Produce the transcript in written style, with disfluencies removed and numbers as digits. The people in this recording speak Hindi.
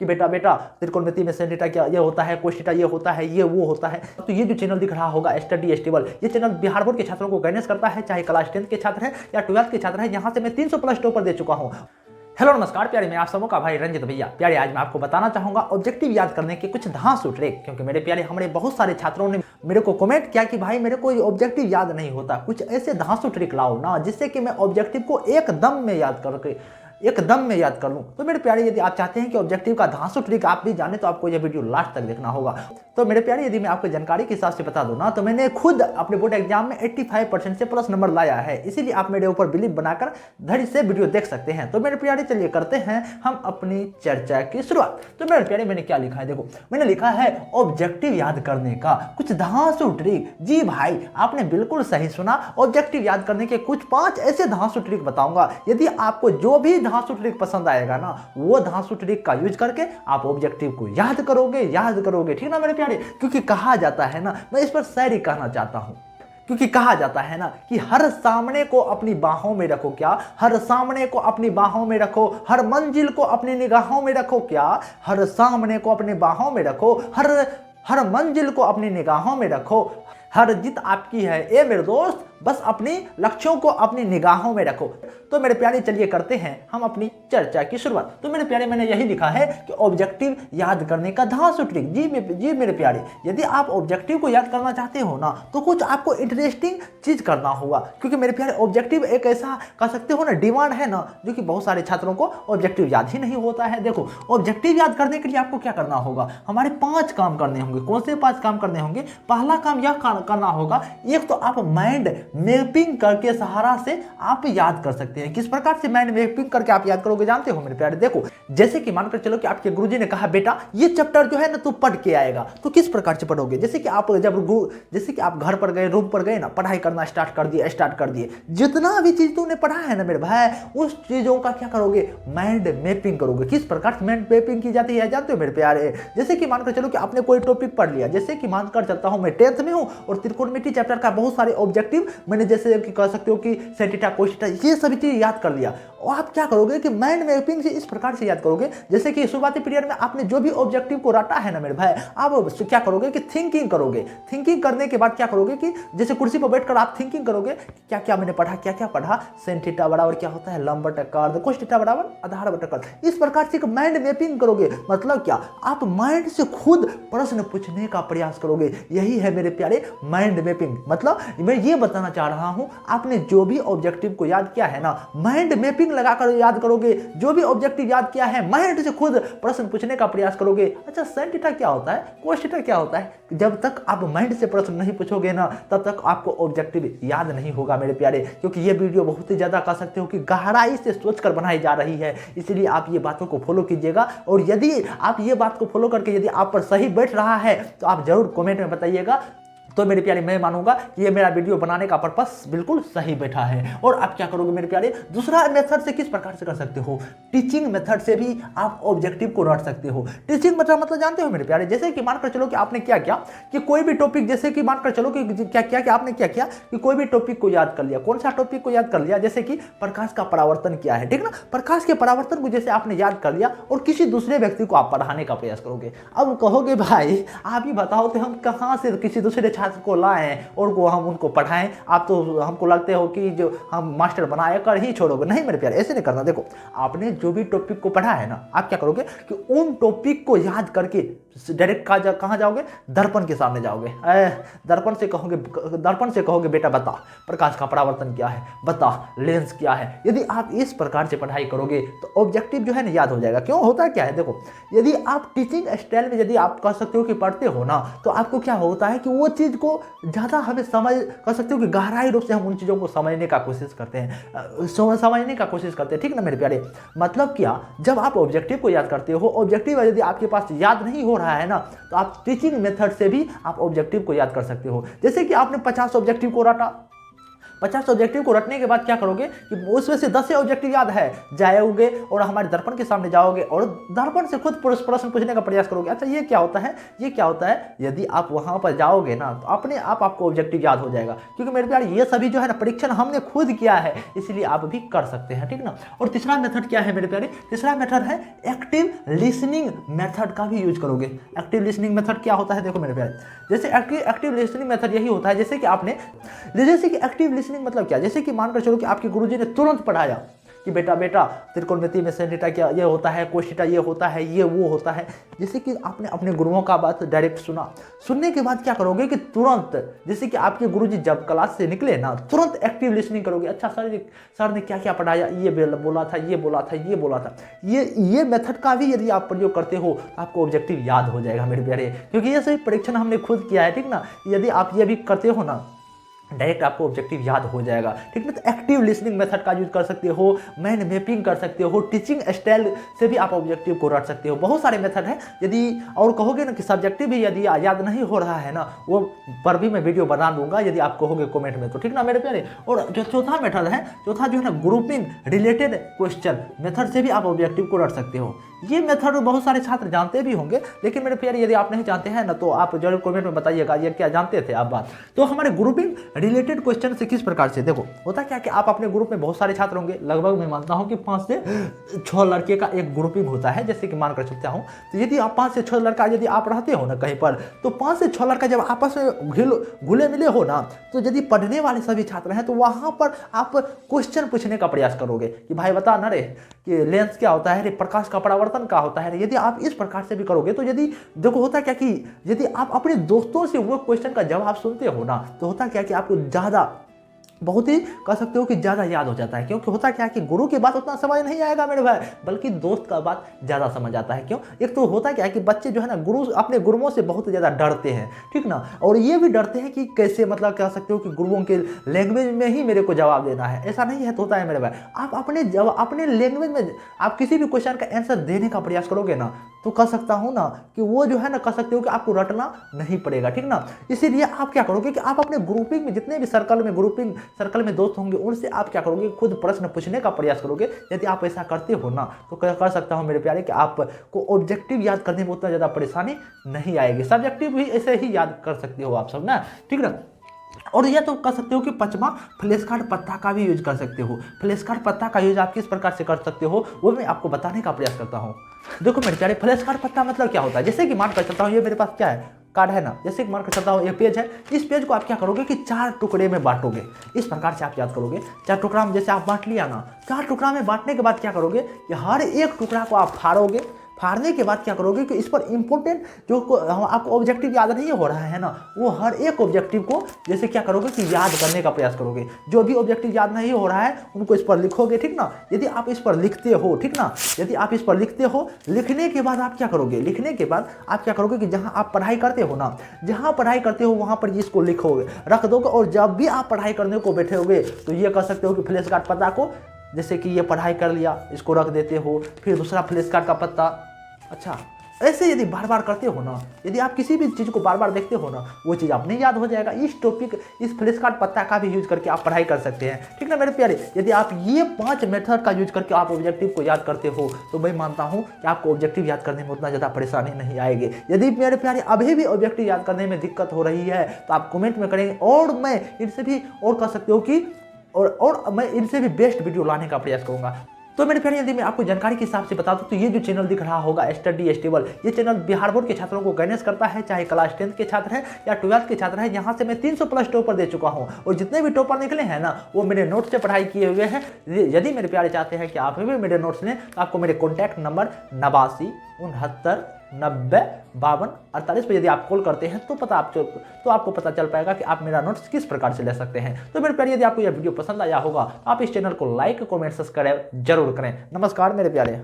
कि बेटा बेटा त्रिकोणमिति में sin थीटा क्या ये होता है, cos थीटा ये होता है, ये वो होता है। तो ये जो चैनल दिख रहा होगा स्टडी स्टेबल, ये चैनल बिहार बोर्ड के छात्रों को गाइडेंस करता है, चाहे क्लास 10 के छात्र हैं या 12th के छात्र हैं। यहाँ से मैं 300+ टॉपर दे चुका हूँ। हेलो नमस्कार प्यारे, मैं आप सबों का भाई रंजित भैया। प्यारे आज मैं आपको बताना चाहूंगा ऑब्जेक्टिव याद करने के कुछ धांसू ट्रिक, क्योंकि मेरे प्यारे हमारे बहुत सारे छात्रों ने मेरे को कमेंट किया कि भाई मेरे को ऑब्जेक्टिव याद नहीं होता, कुछ ऐसे धांसू ट्रिक लाओ ना जिससे कि मैं ऑब्जेक्टिव को एकदम में याद कर लूं। तो मेरे प्यारे यदि आप चाहते हैं कि ऑब्जेक्टिव का धांसू ट्रिक आप भी जाने तो आपको यह वीडियो लास्ट तक देखना होगा। तो मेरे प्यारे यदि मैं आपको जानकारी के हिसाब से बता दूं ना, तो मैंने खुद अपने बोर्ड एग्जाम में 85% से प्लस नंबर लाया है, इसीलिए आप मेरे ऊपर बिलीव बनाकर धैर्य से वीडियो देख सकते हैं। तो मेरे प्यारे चलिए करते हैं हम अपनी चर्चा की शुरुआत। तो मेरे प्यारे मैंने क्या लिखा है, देखो मैंने लिखा है ऑब्जेक्टिव याद करने का कुछ धांसू ट्रिक। जी भाई आपने बिल्कुल सही सुना, ऑब्जेक्टिव याद करने के कुछ 5 ऐसे धांसू ट्रिक बताऊंगा। यदि आपको जो भी धांसू ट्रिक पसंद आएगा ना, वो धांसू ट्रिक का यूज करके आप ऑब्जेक्टिव को याद करोगे, ठीक ना मेरे प्यारे। क्योंकि कहा जाता है ना, मैं इस पर शायरी कहना चाहता हूं, क्योंकि कहा जाता है ना कि हर सामने को अपनी बाहों में रखो, क्या हर सामने को अपनी बाहों में रखो, हर मंजिल को अपनी निगाहों में रखो, क्या हर सामने को अपनी बाहों में रखो, हर मंजिल को अपनी निगाहों में रखो, हर जीत आपकी है ए मेरे दोस्त, बस अपनी लक्ष्यों को अपनी निगाहों में रखो। तो मेरे प्यारे चलिए करते हैं हम अपनी चर्चा की शुरुआत। तो मेरे प्यारे मैंने यही लिखा है कि ऑब्जेक्टिव याद करने का धांसू ट्रिक। जी मेरे प्यारे, यदि आप ऑब्जेक्टिव को याद करना चाहते हो ना, तो कुछ आपको इंटरेस्टिंग चीज करना होगा। क्योंकि मेरे प्यारे ऑब्जेक्टिव एक ऐसा कह सकते हो ना डिमांड है ना, जो कि बहुत सारे छात्रों को ऑब्जेक्टिव याद ही नहीं होता है। देखो ऑब्जेक्टिव याद करने के लिए आपको क्या करना होगा, हमारे 5 काम करने होंगे। कौन से 5 काम करने होंगे? पहला काम यह करना होगा, एक तो आप माइंड मैपिंग करके सहारा से आप याद कर सकते हैं। किस प्रकार से माइंड मैपिंग करके आप याद करोगे जानते हो मेरे प्यारे? देखो जैसे कि मानकर चलो कि आपके गुरुजी ने कहा बेटा ये चैप्टर जो है ना तू पढ़ के आएगा, तो किस प्रकार से पढ़ोगे? जैसे कि आप घर पर गए, रूम पर गए ना, पढ़ाई करना स्टार्ट कर दिए, जितना भी चीज तूने पढ़ा है ना मेरे भाई, उस चीजों का क्या करोगे? माइंड मैपिंग करोगे। किस प्रकार से माइंड मैपिंग की जाती है जानते हो मेरे प्यारे? जैसे कि मानकर चलो कि आपने कोई टॉपिक पढ़ लिया, जैसे कि मानकर चलता हूं मैं 10th में हूं और त्रिकोणमिति चैप्टर का बहुत सारे ऑब्जेक्टिव मैंने जैसे कि कह सकते हो कि sin थीटा cos थीटा ये सभी चीज याद कर लिया, और आप क्या करोगे कि माइंड मैपिंग से इस प्रकार से याद करोगे। जैसे कि शुरुआती पीरियड में आपने जो भी ऑब्जेक्टिव को रटा है ना मेरे भाई, आप क्या करोगे कि थिंकिंग करोगे। थिंकिंग करने के बाद क्या करोगे कि जैसे कुर्सी पर बैठकर आप थिंकिंग करोगे क्या क्या मैंने पढ़ा, क्या पढ़ा, sin थीटा बराबर क्या होता है, लंब बटा कर्द, cos थीटा बराबर आधार बटा कर्द। इस प्रकार से माइंड मैपिंग करोगे। मतलब क्या, आप माइंड से खुद प्रश्न पूछने का प्रयास करोगे। यही है मेरे प्यारे माइंड मैपिंग। मतलब मैं ये बताना चाह रहा हूं, आपने जो भी ऑब्जेक्टिव को याद किया है ना, माइंड मैपिंग लगाकर याद करोगे। जो भी ऑब्जेक्टिव याद किया है माइंड से खुद प्रश्न पूछने का प्रयास करोगे। अच्छा sin थीटा क्या होता है, cos थीटा क्या होता है? जब तक आप माइंड से प्रश्न नहीं पूछोगे ना, तब तक आपको ऑब्जेक्टिव याद नहीं होगा मेरे प्यारे। क्योंकि ये वीडियो बहुत ही ज्यादा कह सकते हो कि गहराई से सोचकर बनाई जा रही है, इसलिए आप ये बातों को फॉलो कीजिएगा। और यदि आप ये बात को फॉलो करके यदि आप पर सही बैठ रहा है तो आप जरूर कमेंट में बताइएगा। तो मेरे प्यारे मैं मानूंगा कि ये मेरा वीडियो बनाने का पर्पस बिल्कुल सही बैठा है। और आप क्या करोगे मेरे प्यारे, दूसरा मेथड से किस प्रकार से कर सकते हो, टीचिंग मेथड से भी आप ऑब्जेक्टिव को रट सकते हो। टीचिंग मेथड मतलब जानते हो मेरे प्यारे, जैसे कि मानकर चलो कि आपने क्या किया कि कोई भी टॉपिक, जैसे कि मानकर चलो कि आपने क्या किया कि कोई भी टॉपिक को याद कर लिया। कौन सा टॉपिक को याद कर लिया? जैसे कि प्रकाश का परावर्तन क्या है, ठीक ना। प्रकाश के परावर्तन को जैसे आपने याद कर लिया और किसी दूसरे व्यक्ति को आप पढ़ाने का प्रयास करोगे। अब कहोगे भाई आप ही बताओ तो हम कहाँ से किसी दूसरे छात्र को लाएं और को हम उनको पढ़ाएं? आप तो हमको लगते हो कि जो हम मास्टर बनाए कर ही छोड़ोगे। नहीं मेरे प्यारे, ऐसे नहीं करना। देखो आपने जो भी टॉपिक को पढ़ा है ना, आप क्या करोगे कि उन टॉपिक को याद करके डायरेक्ट कहाँ जाओगे? दर्पण के सामने जाओगे। दर्पण से कहोगे बेटा बता प्रकाश का परावर्तन क्या है, बता लेंस क्या है। यदि आप इस प्रकार से पढ़ाई करोगे तो ऑब्जेक्टिव जो है ना याद हो जाएगा। क्यों होता है क्या है, देखो यदि आप टीचिंग स्टाइल में यदि आप कह सकते हो कि पढ़ते हो ना, तो आपको क्या होता है कि वो चीज को ज्यादा हमें कह सकते हो कि गहराई रूप से हम उन चीजों को समझने का कोशिश करते हैं, ठीक ना मेरे प्यारे। मतलब क्या, जब आप ऑब्जेक्टिव को याद करते हो, ऑब्जेक्टिव यदि आपके पास याद नहीं हो रहा है ना, तो आप टीचिंग मेथड से भी आप ऑब्जेक्टिव को याद कर सकते हो। जैसे कि आपने 50 ऑब्जेक्टिव को रटा, 50 ऑब्जेक्टिव को रटने के बाद क्या करोगे कि उसमें से 10 ऑब्जेक्टिव याद है जाओगे और हमारे दर्पण के सामने जाओगे और दर्पण से खुद प्रश्न पूछने का प्रयास करोगे। अच्छा ये क्या होता है, ये क्या होता है, यदि आप वहां पर जाओगे ना तो अपने आप आपको ऑब्जेक्टिव याद हो जाएगा, क्योंकि मेरे प्यारे ये सभी जो है ना परीक्षण हमने खुद किया है, इसलिए आप भी कर सकते हैं, ठीक ना। और तीसरा मेथड क्या है मेरे प्यारे, तीसरा मेथड है एक्टिव लिसनिंग मेथड का भी यूज करोगे। एक्टिव लिसनिंग मेथड क्या होता है, देखो मेरे प्यारे, जैसे एक्टिव लिसनिंग मेथड यही होता है जैसे कि एक्टिव लिसनिंग मतलब क्या, जैसे कि मानकर चलो कि आपके गुरुजी ने तुरंत पढ़ाया कि बेटा त्रिकोणमिति में sin थीटा क्या ये होता है, cos थीटा ये होता है, ये वो होता है। जैसे कि आपने अपने गुरुओं का बात डायरेक्ट सुना, सुनने के बाद क्या करोगे कि तुरंत, जैसे कि आपके गुरुजी जब क्लास से निकले ना तुरंत एक्टिव लिसनिंग करोगे। अच्छा सर ने क्या क्या पढ़ाया, ये बोला था, ये बोला था, ये बोला था। ये मेथड का भी यदि आप प्रयोग करते हो तो आपको ऑब्जेक्टिव याद हो जाएगा मेरे प्यारे, क्योंकि ये सभी परीक्षण हमने खुद किया है, ठीक ना। यदि आप ये भी करते हो ना डायरेक्ट आपको ऑब्जेक्टिव याद हो जाएगा, ठीक है। तो एक्टिव लिसनिंग मेथड का यूज कर सकते हो, माइंड मैपिंग कर सकते हो, टीचिंग स्टाइल से भी आप ऑब्जेक्टिव को रट सकते हो। बहुत सारे मेथड हैं। यदि और कहोगे ना कि सब्जेक्टिव भी यदि याद नहीं हो रहा है ना, वो पर भी मैं वीडियो बना दूंगा यदि आप कहोगे कमेंट में, तो ठीक ना मेरे प्यारे। और जो चौथा मेथड है, चौथा जो है ना ग्रुपिंग रिलेटेड क्वेश्चन मेथड से भी आप ऑब्जेक्टिव को रट सकते हो। ये मेथड बहुत सारे छात्र जानते भी होंगे, लेकिन मेरे प्यारे यदि आप नहीं जानते हैं ना तो आप जरूर कमेंट में बताइएगा ये क्या जानते थे आप बात। तो हमारे ग्रुपिंग रिलेटेड क्वेश्चन से किस प्रकार से, देखो होता क्या कि आप अपने ग्रुप में बहुत सारे छात्र होंगे, लगभग मैं मानता हूं कि 5 से 6 लड़के का एक ग्रुपिंग होता है, जैसे कि मानकर चलता हूं। तो यदि आप 5 से 6 लड़का यदि आप रहते हो ना कहीं पर, तो 5 से 6 लड़का जब आपस में घुले मिले हो ना, तो यदि पढ़ने वाले सभी छात्र हैं तो वहां पर आप क्वेश्चन पूछने का प्रयास करोगे कि भाई बता ना रे कि लेंस क्या होता है रे, प्रकाश का परावर्तन क्या होता है रे। यदि आप इस प्रकार से भी करोगे तो यदि देखो होता क्या कि यदि आप अपने दोस्तों से वो क्वेश्चन का जवाब सुनते हो ना, तो होता क्या कि आपको ज़्यादा बहुत ही कह सकते हो कि ज़्यादा याद हो जाता है। क्योंकि होता क्या है कि गुरु की बात उतना समझ नहीं आएगा मेरे भाई, बल्कि दोस्त का बात ज़्यादा समझ आता है। क्यों, एक तो होता क्या है कि बच्चे जो है ना अपने गुरुओं से बहुत ज़्यादा डरते हैं, ठीक ना। और ये भी डरते हैं कि कैसे मतलब कह सकते हो कि गुरुओं के लैंग्वेज में ही मेरे को जवाब देना है, ऐसा नहीं है। तो होता है मेरे भाई, आप अपने लैंग्वेज में आप किसी भी क्वेश्चन का आंसर देने का प्रयास करोगे ना, तो कह सकता हूँ ना कि वो जो है ना कह सकते हो कि आपको रटना नहीं पड़ेगा, ठीक ना। इसीलिए आप क्या करोगे कि आप अपने ग्रुपिंग में जितने भी सर्कल में दोस्त होंगे उनसे आप क्या करोगे, खुद प्रश्न पूछने का प्रयास करोगे। यदि आप ऐसा करते हो ना तो कर सकता हूँ मेरे प्यारे कि आपको ऑब्जेक्टिव याद करने में उतना ज़्यादा परेशानी नहीं आएगी। सब्जेक्टिव भी ऐसे ही याद कर सकते हो आप सब ना, ठीक ना। और यह तो कर सकते हो कि 5वां फ्लैश कार्ड पत्ता का भी यूज कर सकते हो। फ्लैश कार्ड पत्ता का यूज आप किस प्रकार से कर सकते हो वो मैं आपको बताने का प्रयास करता हूँ। देखो मेरे प्यारे, फ्लैश कार्ड पत्ता मतलब क्या होता है, जैसे कि मान कर चलता हूँ ये मेरे पास क्या है, कार्ड है ना, जैसे कि मान कर चलता हूँ ये पेज है। इस पेज को आप क्या करोगे कि 4 टुकड़े में बांटोगे। इस प्रकार से आप याद करोगे, 4 टुकड़ा में जैसे आप बांट लिया ना, 4 टुकड़ा में बांटने के बाद क्या करोगे कि हर एक टुकड़ा को आप फाड़ोगे। फाड़ने के बाद क्या करोगे कि इस पर इंपॉर्टेंट जो आपको ऑब्जेक्टिव याद नहीं हो रहा है ना, वो हर एक ऑब्जेक्टिव को जैसे क्या करोगे कि याद करने का प्रयास करोगे। जो भी ऑब्जेक्टिव याद नहीं हो रहा है उनको इस पर लिखोगे, ठीक ना। यदि आप इस पर लिखते हो, ठीक ना, यदि आप इस पर लिखते हो, लिखने के बाद आप क्या करोगे, लिखने के बाद आप क्या करोगे कि जहाँ आप पढ़ाई करते हो ना, जहाँ पढ़ाई करते हो वहाँ पर इसको लिखोगे, रख दोगे। और जब भी आप पढ़ाई करने को बैठोगे तो ये कह सकते हो कि फ्लैश कार्ड पत्ता को, जैसे कि ये पढ़ाई कर लिया, इसको रख देते हो, फिर दूसरा फ्लैश कार्ड का पत्ता। अच्छा, ऐसे यदि बार बार करते हो ना, यदि आप किसी भी चीज़ को बार बार देखते हो ना, वो चीज़ आपने याद हो जाएगा। इस टॉपिक, इस फ्लैश कार्ड पत्ता का भी यूज करके आप पढ़ाई कर सकते हैं, ठीक ना मेरे प्यारे। यदि आप ये 5 मेथड का यूज करके आप ऑब्जेक्टिव को याद करते हो तो मैं मानता हूँ कि आपको ऑब्जेक्टिव याद करने में उतना ज़्यादा परेशानी नहीं आएगी। यदि मेरे प्यारे अभी भी ऑब्जेक्टिव याद करने में दिक्कत हो रही है तो आप कमेंट में करेंगे, और मैं इनसे भी और कह सकते हो कि और मैं इनसे भी बेस्ट वीडियो लाने का प्रयास करूँगा। तो मेरे प्यारे, यदि मैं आपको जानकारी के हिसाब से बता दूं तो ये जो चैनल दिख रहा होगा स्टडी स्टेबल, ये चैनल बिहार बोर्ड के छात्रों को गाइडेंस करता है, चाहे क्लास 10th के छात्र हैं या 12th के छात्र हैं। यहाँ से मैं 300+ टॉपर दे चुका हूँ, और जितने भी टॉपर निकले हैं ना वो मेरे नोट्स से पढ़ाई किए हुए हैं। यदि मेरे प्यारे चाहते हैं कि आप भी मेरे नोट्स लें तो आपको मेरे कॉन्टैक्ट नंबर 89 69 90 52 48 पर यदि आप कॉल करते हैं तो आपको पता चल पाएगा कि आप मेरा नोट्स किस प्रकार से ले सकते हैं। तो मेरे प्यारे, यदि आपको यह वीडियो पसंद आया होगा आप इस चैनल को लाइक, कमेंट, सब्सक्राइब जरूर करें। नमस्कार मेरे प्यारे।